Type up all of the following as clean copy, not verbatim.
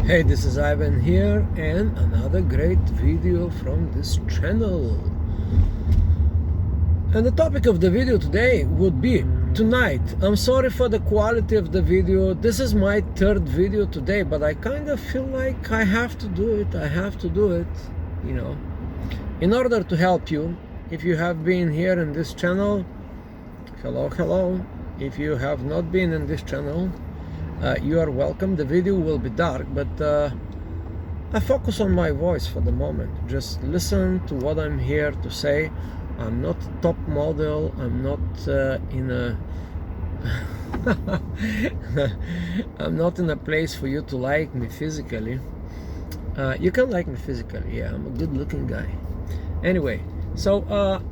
Hey, this is Ivan here, and another great video from this channel. And the topic of the video today would be tonight. I'm sorry for the quality of the video. This is my third video today, but I kind of feel like I have to do it. In order to help you. If you have been here in this channel, hello. If you have not been in this channel, you are welcome. The video will be dark, but I focus on my voice for the moment. Just listen to what I'm here to say. I'm not a top model. I'm not in a I'm not in a place for you to like me physically. You can like me physically. Yeah, I'm a good looking guy. Anyway, so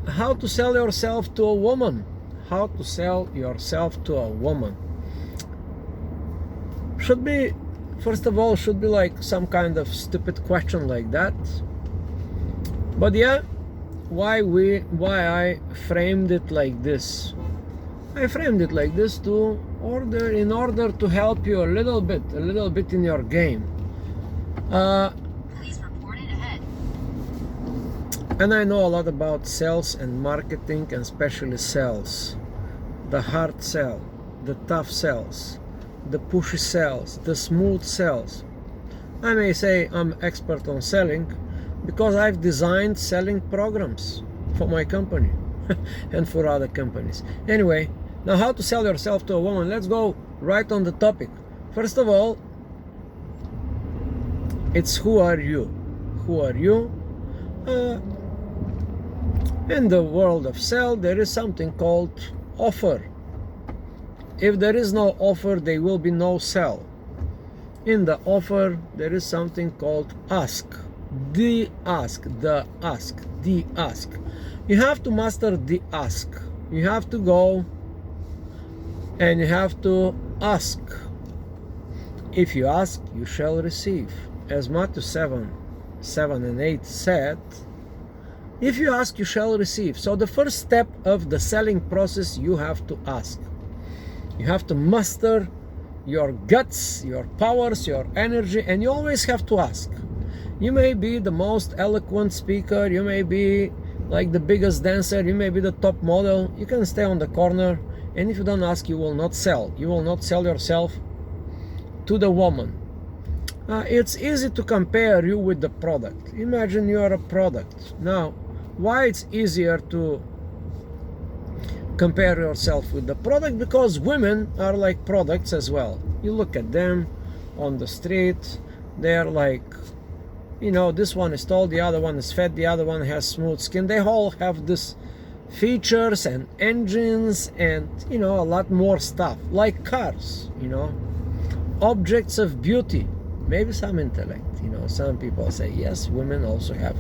how to sell yourself to a woman. How to sell yourself to a woman. First of all, should be like some kind of stupid question like that. But yeah, why I framed it like this. I framed it like this in order to help you a little bit in your game. Please report it ahead. And I know a lot about sales and marketing, and especially sales. The hard sell, the tough sales, the pushy sales, the smooth sales. I may say I'm expert on selling because I've designed selling programs for my company and for other companies. Anyway, now how to sell yourself to a woman. Let's go right on the topic. First of all, it's who are you? Who are you? In the world of sell, there is something called offer. If there is no offer, there will be no sell. In the offer, there is something called ask. The ask. You have to master the ask. You have to go and you have to ask. If you ask, you shall receive. As Matthew 7 and 8 said, if you ask, you shall receive. So the first step of the selling process, you have to ask. You have to master your guts, your powers, your energy, and you always have to ask. You may be the most eloquent speaker, you may be like the biggest dancer, you may be the top model, you can stay on the corner, and if you don't ask, you will not sell. You will not sell yourself to the woman. It's easy to compare you with the product. Imagine you are a product. Now, why it's easier to compare yourself with the product? Because women are like products as well. You look at them on the street, they're like, this one is tall, the other one is fat, the other one has smooth skin. They all have this features and engines and a lot more stuff, like cars, objects of beauty, maybe some intellect. Some people say yes, women also have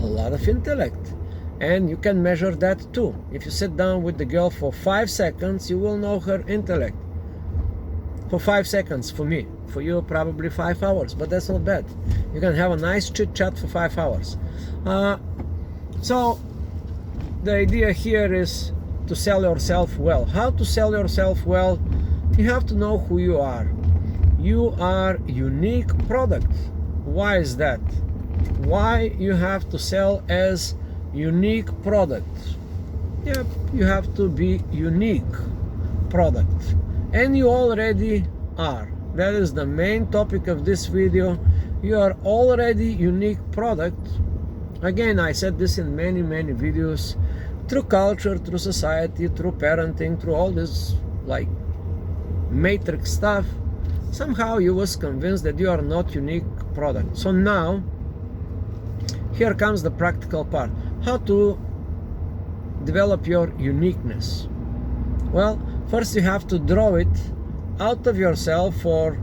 a lot of intellect. And you can measure that too. If you sit down with the girl for 5 seconds, you will know her intellect. For 5 seconds, for me. For you, probably 5 hours, but that's not bad. You can have a nice chit chat for 5 hours. So, the idea here is to sell yourself well. How to sell yourself well? You have to know who you are. You are a unique product. Why is that? Why you have to sell as unique product? Yep, you have to be unique product, and you already are. That is the main topic of this video. You are already unique product. Again, I said this in many videos. Through culture, through society, through parenting, through all this like matrix stuff, somehow you was convinced that you are not unique product. So now here comes the practical part. How to develop your uniqueness? Well, first you have to draw it out of yourself for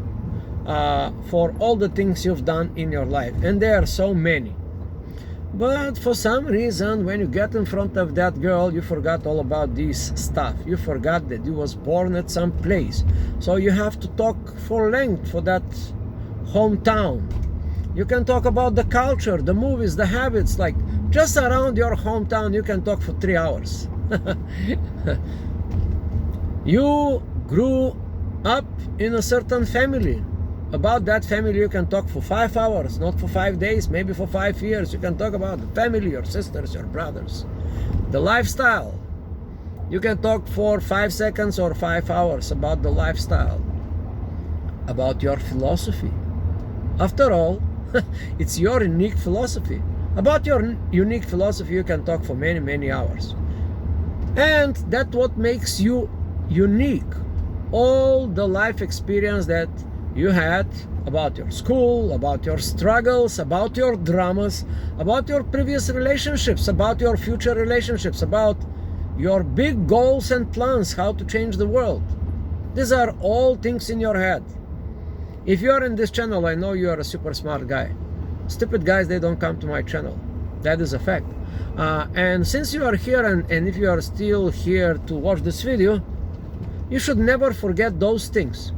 all the things you've done in your life, and there are so many. But for some reason, when you get in front of that girl, you forgot all about this stuff. You forgot that you was born at some place. So you have to talk for length for that hometown. You can talk about the culture, the movies, the habits, like just around your hometown. You can talk for 3 hours. You grew up in a certain family. about that family you can talk for 5 hours, not for 5 days, maybe for 5 years. You can talk about the family, your sisters, your brothers, the lifestyle. You can talk for 5 seconds or 5 hours about the lifestyle, about your philosophy. After all, it's your unique philosophy. About your unique philosophy you can talk for many, many hours. And that's what makes you unique. All the life experience that you had about your school, about your struggles, about your dramas, about your previous relationships, about your future relationships, about your big goals and plans, how to change the world. These are all things in your head. If you are in this channel, I know you are a super smart guy. Stupid guys, they don't come to my channel. That is a fact. And since you are here, and if you are still here to watch this video, you should never forget those things.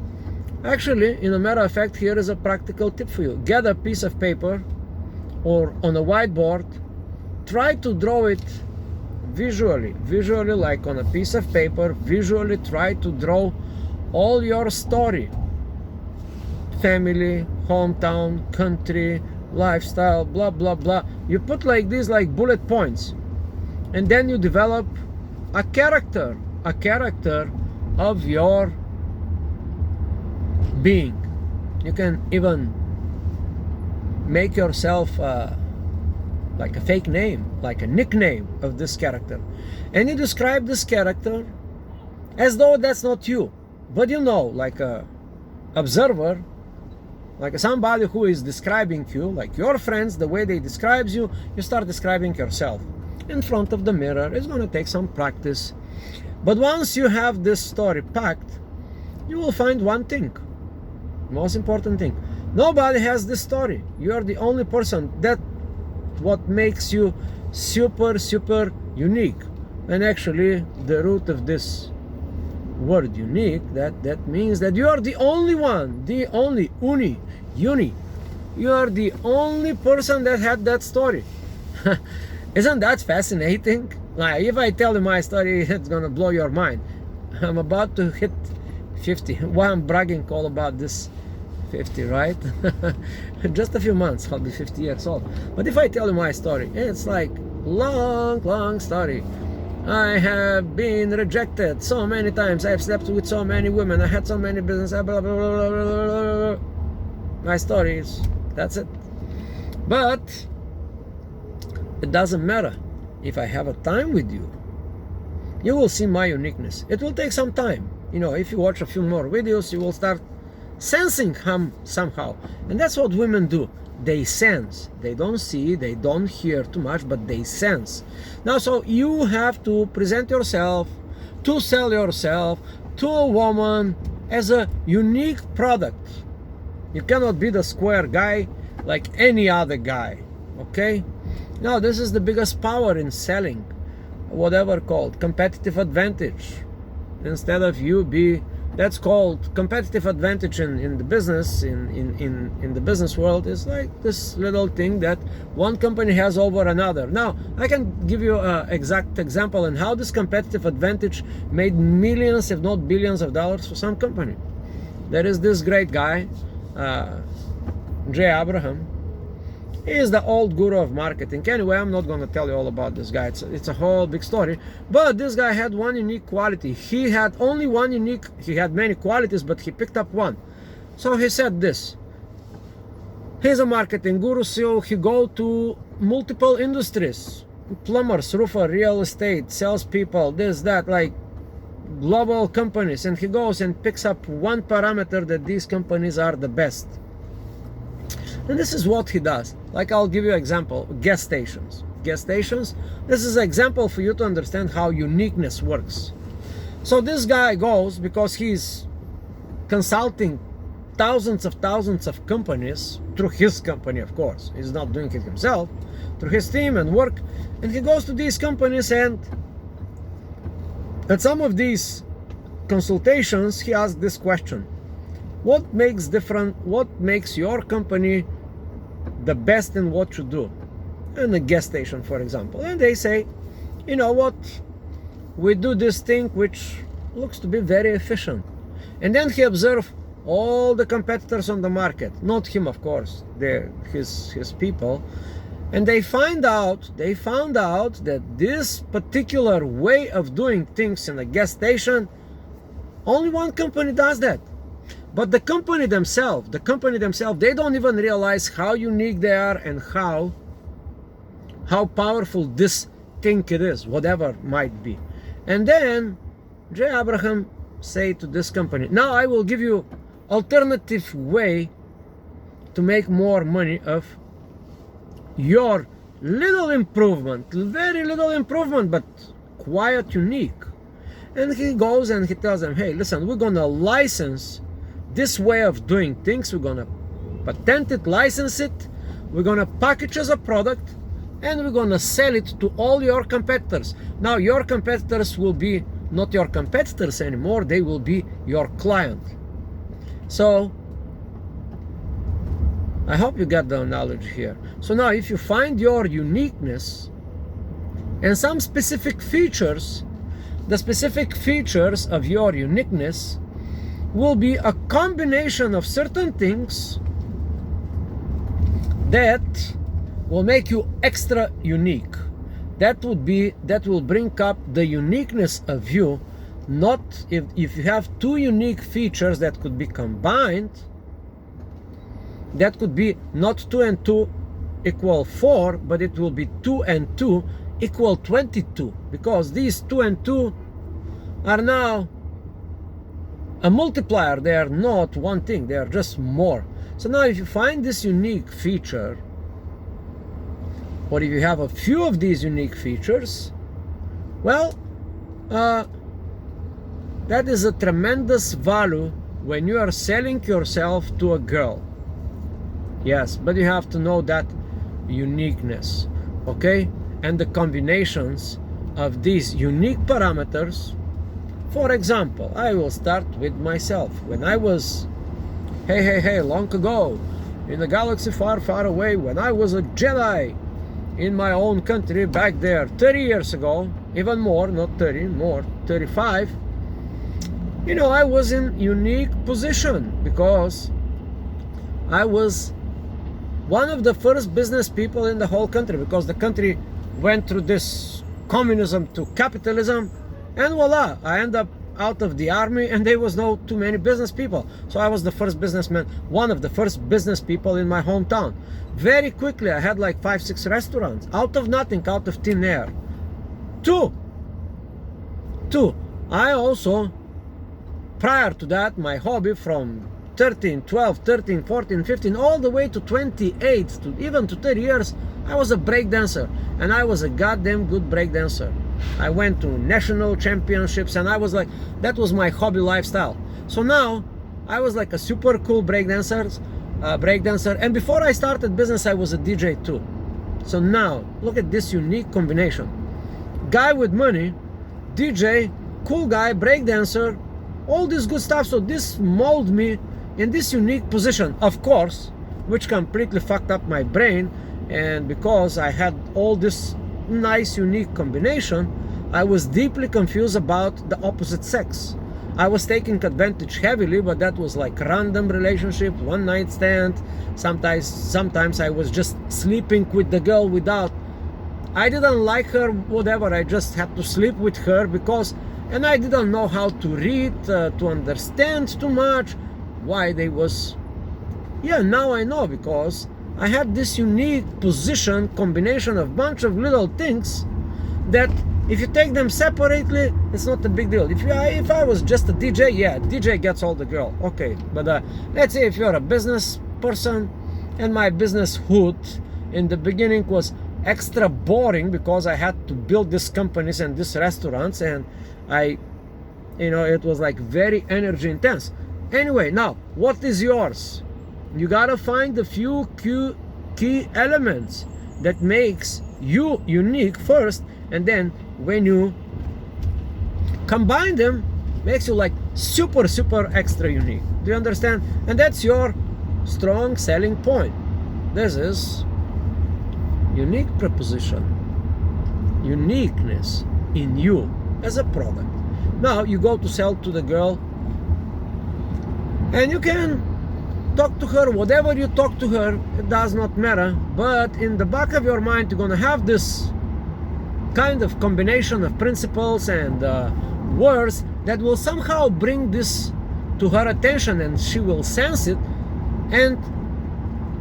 Actually, in a matter of fact, here is a practical tip for you. Get a piece of paper or on a whiteboard. Try to draw it visually like on a piece of paper. Visually try to draw all your story. Family, hometown, country, lifestyle, blah, blah, blah. You put like this, like bullet points. And then you develop a character of your being. You can even make yourself like a fake name, like a nickname of this character, and you describe this character as though that's not you, but you know, like a observer, like somebody who is describing you, like your friends, the way they describe you, you start describing yourself in front of the mirror. It's going to take some practice, but once you have this story packed, you will find one thing, most important thing: nobody has this story. You are the only person. That what makes you super unique. And actually the root of this word unique, that means that you are the only one, the only uni. You are the only person that had that story. Isn't that fascinating? Like, if I tell you my story, it's gonna blow your mind. I'm about to hit 50. Why I'm bragging all about this 50, right? Just a few months I'll be 50 years old. But if I tell you my story, it's like long story. I have been rejected so many times. I've slept with so many women. I had so many business. Blah, blah, blah, blah, blah, blah. My story is, that's it. But it doesn't matter. If I have a time with you, you will see my uniqueness. It will take some time. You know, if you watch a few more videos, you will start sensing him somehow. And that's what women do. They sense. They don't see, they don't hear too much, but they sense. Now, so you have to present yourself, to sell yourself to a woman as a unique product. You cannot be the square guy like any other guy, okay? Now, this is the biggest power in selling, whatever called competitive advantage. Instead of you be, that's called competitive advantage in the business, in the business world, is like this little thing that one company has over another. Now, I can give you an exact example on how this competitive advantage made millions, if not billions of dollars for some company. There is this great guy, Jay Abraham. He is the old guru of marketing. Anyway, I'm not going to tell you all about this guy. It's a whole big story. But this guy had one unique quality. He had only one unique, he had many qualities, but he picked up one. So he said this. He's a marketing guru, so he go to multiple industries. Plumbers, roofer, real estate, salespeople, this, that, like global companies. And he goes and picks up one parameter that these companies are the best. And this is what he does. Like, I'll give you an example. Gas stations. Gas stations. This is an example for you to understand how uniqueness works. So this guy goes, because he's consulting thousands of companies, through his company, of course. He's not doing it himself. Through his team and work. And he goes to these companies, and at some of these consultations, he asks this question. What makes your company the best in what you do? In a gas station, for example. And they say, you know what, we do this thing which looks to be very efficient. And then he observes all the competitors on the market, not him of course, his people, and they found out that this particular way of doing things in a gas station, only one company does that. But the company themselves, they don't even realize how unique they are and how powerful this thing it is, whatever it might be. And then Jay Abraham say to this company, now I will give you alternative way to make more money of your little improvement, very little improvement, but quite unique. And he goes and he tells them, hey, listen, we're gonna license this way of doing things, we're gonna patent it, license it, we're gonna package as a product, and we're gonna sell it to all your competitors. Now your competitors will be not your competitors anymore, they will be your client. So I hope you got the knowledge here. So now if you find your uniqueness and some specific features, the specific features of your uniqueness will be a combination of certain things that will make you extra unique. That will bring up the uniqueness of you. Not if you have two unique features that could be combined, that could be not 2 and 2 equal 4, but it will be 2 and 2 equal 22, because these 2 and 2 are now a multiplier. They are not one thing, they are just more. So now if you find this unique feature, or if you have a few of these unique features, well, that is a tremendous value when you are selling yourself to a girl. Yes, but you have to know that uniqueness, okay? And the combinations of these unique parameters. For example, I will start with myself. When I was, long ago, in a galaxy far, far away, when I was a Jedi in my own country back there 30 years ago, even more, not 30, more, 35, you know, I was in unique position because I was one of the first business people in the whole country, because the country went through this communism to capitalism, and voila, I ended up out of the army and there was no too many business people. So I was the first businessman, one of the first business people in my hometown. Very quickly I had like 5-6 restaurants out of nothing, out of thin air. Two, I also, prior to that, my hobby from 13, 12, 13, 14, 15, all the way to 28, to even to 30 years, I was a break dancer, and I was a goddamn good break dancer. I went to national championships, and I was like, that was my hobby lifestyle. So now I was like a super cool break dancer, and before I started business, I was a DJ too. So now look at this unique combination: guy with money, DJ, cool guy, break dancer, all this good stuff. So this molded me in this unique position, of course, which completely fucked up my brain. And because I had all this nice unique combination, I was deeply confused about the opposite sex. I was taking advantage heavily, but that was like random relationship, one night stand. Sometimes I was just sleeping with the girl without, I didn't like her, whatever, I just had to sleep with her because, and I didn't know how to read, to understand too much why they was, yeah, now I know, because I had this unique position, combination of bunch of little things that if you take them separately, it's not a big deal. If I was just a DJ, yeah, DJ gets all the girl, okay. But let's say if you're a business person, and my business hood in the beginning was extra boring because I had to build these companies and these restaurants, and it was like very energy intense. Anyway, now what is yours? You gotta find a few key elements that makes you unique first, and then when you combine them, makes you like super extra unique. Do you understand? And that's your strong selling point. This is unique proposition, uniqueness in you as a product. Now you go to sell to the girl, And you can talk to her, whatever you talk to her, it does not matter. But in the back of your mind, you're gonna have this kind of combination of principles and words that will somehow bring this to her attention, and she will sense it. And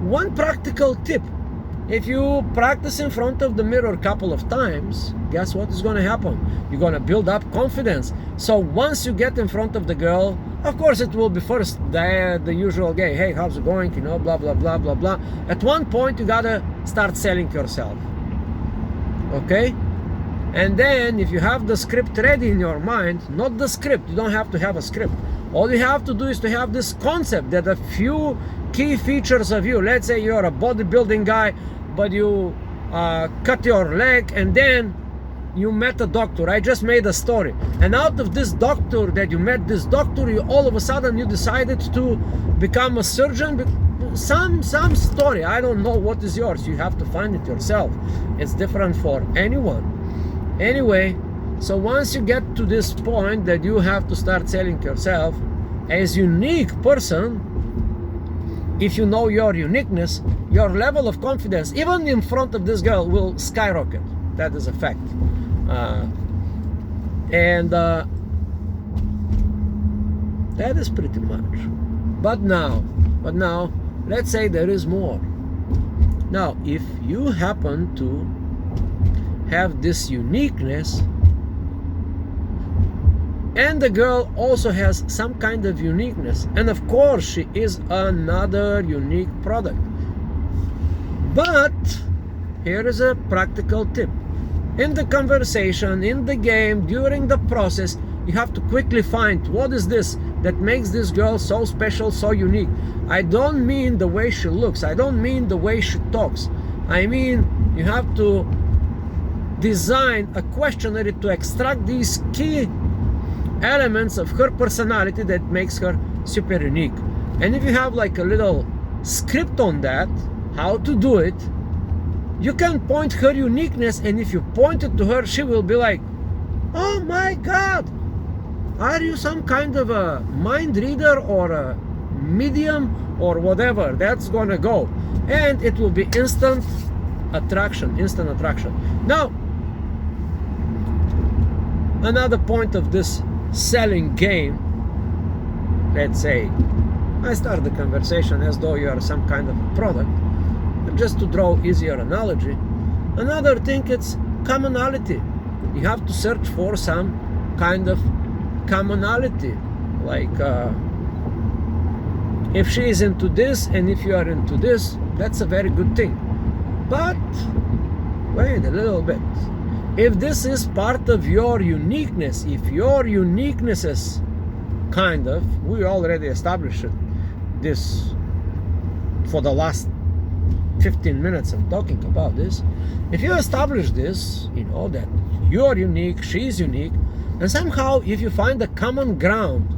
one practical tip: if you practice in front of the mirror a couple of times, guess what is going to happen? You're going to build up confidence. So once you get in front of the girl, of course it will be first the usual gay, hey, how's it going, you know, blah blah blah blah blah. At one point you gotta start selling yourself, okay? And then if you have the script ready in your mind, not the script, you don't have to have a script. All you have to do is to have this concept that a few key features of you, let's say you're a bodybuilding guy, but you cut your leg and then you met a doctor. I just made a story, and out of this doctor that you met, this doctor, you all of a sudden you decided to become a surgeon. Some story, I don't know what is yours, you have to find it yourself. It's different for anyone. Anyway, so once you get to this point that you have to start selling yourself as unique person, if you know your uniqueness, your level of confidence, even in front of this girl, will skyrocket. That is a fact. That is pretty much. But now, let's say there is more. Now, if you happen to have this uniqueness, and the girl also has some kind of uniqueness, and of course she is another unique product. But here is a practical tip. In the conversation, in the game, during the process, you have to quickly find what is this that makes this girl so special, so unique. I don't mean the way she looks, I don't mean the way she talks. I mean, you have to design a questionnaire to extract these key elements of her personality that makes her super unique. And if you have like a little script on that, how to do it, you can point her uniqueness, and if you point it to her, she will be like, oh my god, are you some kind of a mind reader or a medium or whatever? That's gonna go, and it will be instant attraction. Now, another point of this selling game, let's say I start the conversation as though you are some kind of a product, just to draw easier analogy. Another thing, it's commonality. You have to search for some kind of commonality, like if she is into this and if you are into this, that's a very good thing. But wait a little bit. If this is part of your uniqueness, if your uniqueness is kind of, we already established this for the last 15 minutes of talking about this. If you establish this, you know that you're unique, she's unique, and somehow if you find a common ground,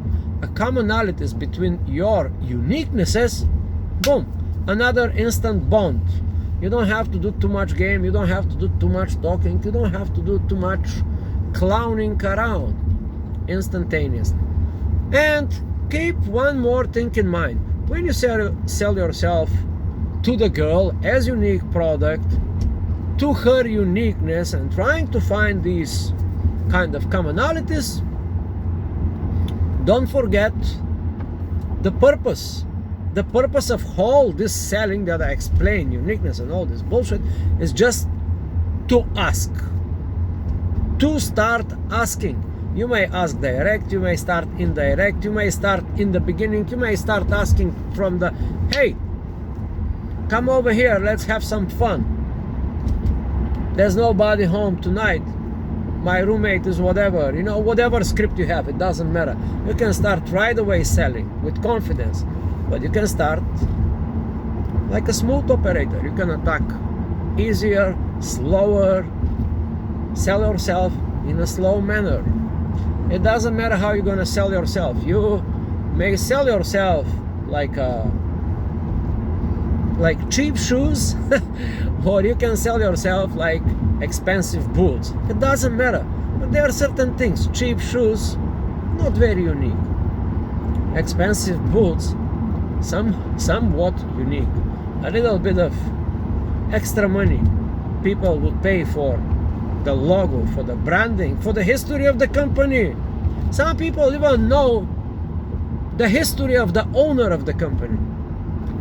a commonalities between your uniquenesses, boom, another instant bond. You don't have to do too much game, you don't have to do too much talking, you don't have to do too much clowning around. Instantaneously. And keep one more thing in mind. When you sell yourself to the girl as unique product, to her uniqueness, and trying to find these kind of commonalities, don't forget the purpose. The purpose of all this selling that I explain, uniqueness and all this bullshit, is just to ask. To start asking. You may ask direct, you may start indirect, you may start in the beginning, you may start asking from the, hey, come over here, let's have some fun. There's nobody home tonight. My roommate is whatever, you know, whatever script you have, it doesn't matter. You can start right away selling with confidence. But you can start like a smooth operator. You can attack easier, slower, sell yourself in a slow manner. It doesn't matter how you're gonna sell yourself. You may sell yourself like cheap shoes, or you can sell yourself like expensive boots. It doesn't matter. But there are certain things. Cheap shoes, not very unique. expensive boots, somewhat unique. A little bit of extra money people would pay for the logo, for the branding, for the history of the company. Some people even know the history of the owner of the company.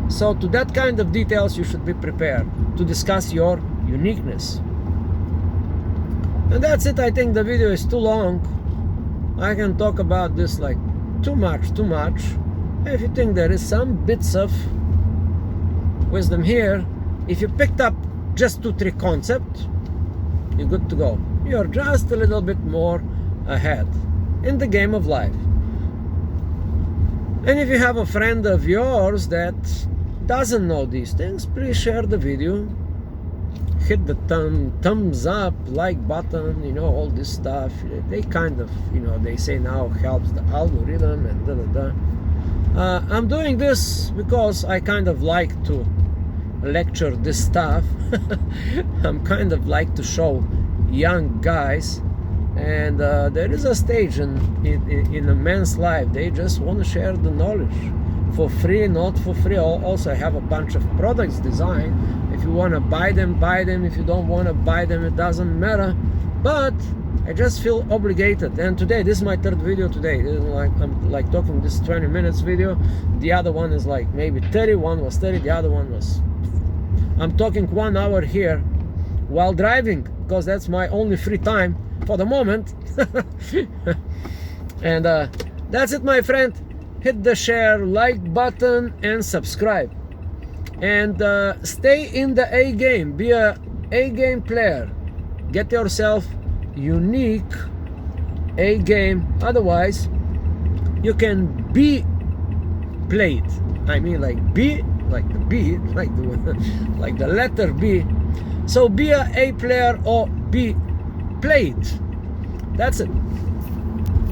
So to that kind of details you should be prepared to discuss your uniqueness. And that's it. I think the video is too long. I can talk about this like too much. If you think there is some bits of wisdom here, if you picked up just 2-3 concepts, you're good to go. You're just a little bit more ahead in the game of life. And if you have a friend of yours that doesn't know these things, please share the video, hit the thumbs up, like button, you know, all this stuff. They kind of, you know, they say now helps the algorithm and I'm doing this because I kind of like to lecture this stuff. I'm kind of like to show young guys, and there is a stage in a man's life they just want to share the knowledge for free, not for free. Also, I have a bunch of products designed. If you want to buy them, buy them. If you don't want to buy them, it doesn't matter. But I just feel obligated. And today, this is my third video today. I'm like talking this 20 minutes video. The other one is like maybe 30. One was 30. The other one was, I'm talking 1 hour here while driving, because that's my only free time for the moment. And that's it, my friend. Hit the share, like button, and subscribe. And stay in the A game. Be a A game player. Get yourself unique A game. Otherwise, you can be played. I mean, like B, like the B, like the letter B. So be a A player or be played. That's it.